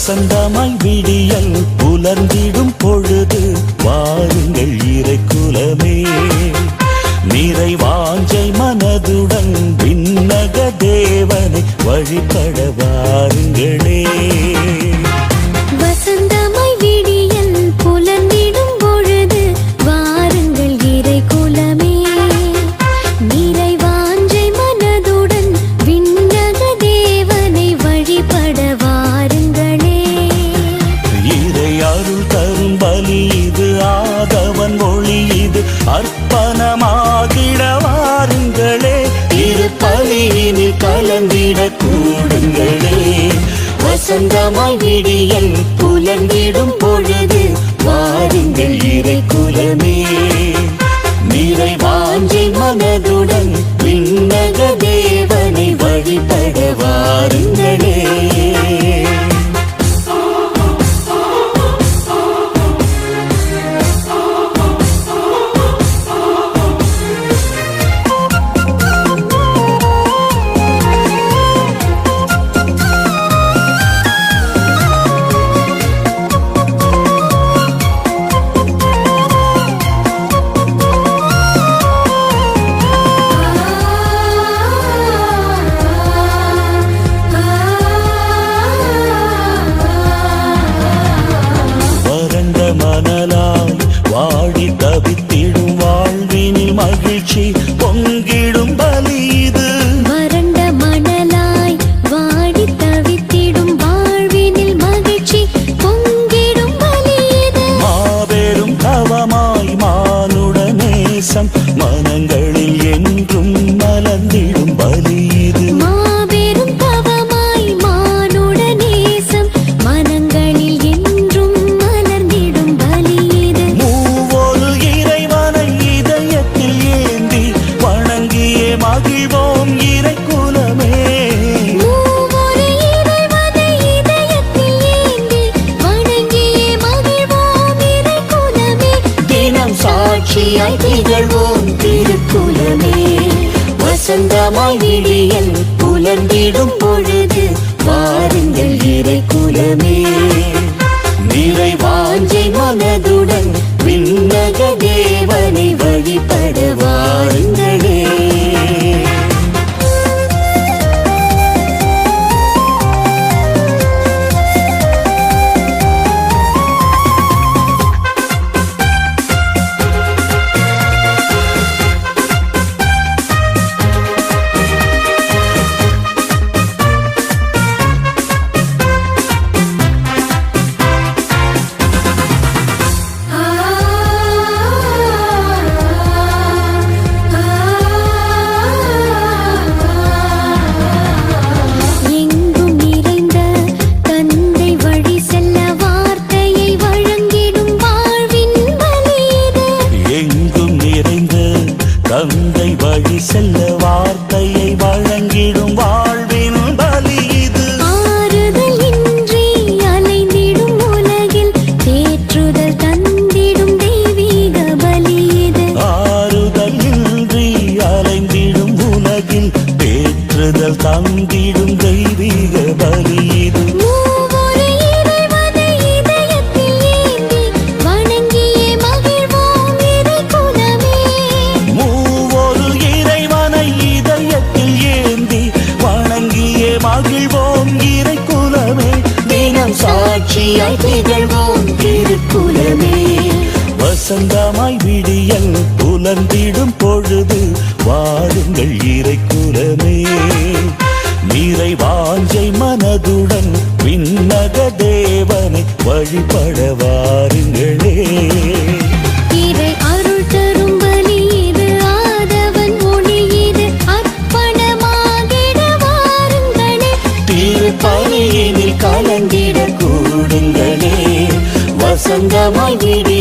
வசந்தமாய் விடியல் புலர்ந்திடும் பொழுது வாருங்கள் இறைக்குலமே. நிறைவாஞ்சை மனதுடன் விண்ணக தேவனை வழிபட வாருங்களே. வசந்தமாய் விடியல் புலர்ந்திடும் பொழுது வாருங்கள் இறைக்குலமே. நிறைவாஞ்சை மனதுடன் விண்ணக தேவனை வழிபட வாருங்களே. இறை அருள் தரும் பலி இது, ஆதவன் மொழி இது, அர்ப்பணமாகிட வாருங்களே. இரு பலியினில் கலந்திட கூடுங்களே. வசந்தமாய் விடியல் புலர்ந்திடும் பொழுது வாருங்கள் இறைக்குலமே. நிறைவாஞ்சை மனதுடன் விண்ணக தேவனை வழிபட வாருங்களே. மணலாய் வாடி தவித்திடும் வாழ்வினில் மகிழ்ச்சி பொங்கிடும் பலி இது. வறண்ட மணலாய் வாடி தவித்திடும் வாழ்வினில் மகிழ்ச்சி பொங்கிடும் பலி இது. மாபெரும் தவமாய் மானுட நேசம் மனங்களில் என்றும் மலர்ந்திடும் பலி இது. மாபெரும் தவமாய் மானுட நேசம் மனங்களில் என்றும் மலர்ந்திடும் பலி இது. மூவொரு இறைவனை இதயத்தில் ஏந்தி வணங்கியே மகிழ்வோம் இறைக்குலமே. மூவொரு இறைவனை இதயத்தில் ஏந்தி வணங்கியே மகிழ்வோம் இறைக்குலமே. தினம் சாட்சியாய் திகழ்வோம் திருக்குலமே. வசந்தமாய் விடியல் புலர்ந்திடும் பொழுது வாருங்கள் இறைக்குலமே. நிறைவாஞ்சை மனதுடன் விண்ணக தேவனை வழிபட வாருங்களே. எங்கும் நிறைந்த தந்தை வழி செல்ல வார்த்தையை வழங்கிடும் வாழ்வின் பலி இது. எங்கும் நிறைந்த தந்தை வழி செல்ல வார்த்தையை வழங்கிடும் வாழ்வின் பலி இது. ஆறுதல் இன்றி அலைந்திடும் உலகில் தேற்றுதல் தந்திடும் தெய்வீக பலி இது. ஆறுதல் இன்றி அலைந்திடும் உலகில் தேற்றுதல் தந்திடும் தெய்வீக பலி இது. மூவொரு இறைவனை இதயத்தில் ஏந்தி வணங்கியே மகிழ்வோம் இறைக்குலமே. மூவொரு இறைவனை இதயத்தில் ஏந்தி வணங்கியே மகிழ்வோம் இறைக்குலமே. தினம் சாட்சியாய் திகழ்வோம் திருக்குலமே. வசந்தமாய் விடியல் புலர்ந்திடும் பொழுது வாருங்கள் இறைக்குலமே. நிறைவாஞ்சை மனதுடன் விண்ணக தேவனை வழிபட வாருங்களே. இறை அருள் தரும் பலி இது, ஆதவன் மொழி இது, அர்ப்பணமாகிட வாருங்களே. திருப்பலியினில் கலந்திட கூடுங்களே. வசந்தமாய் விடி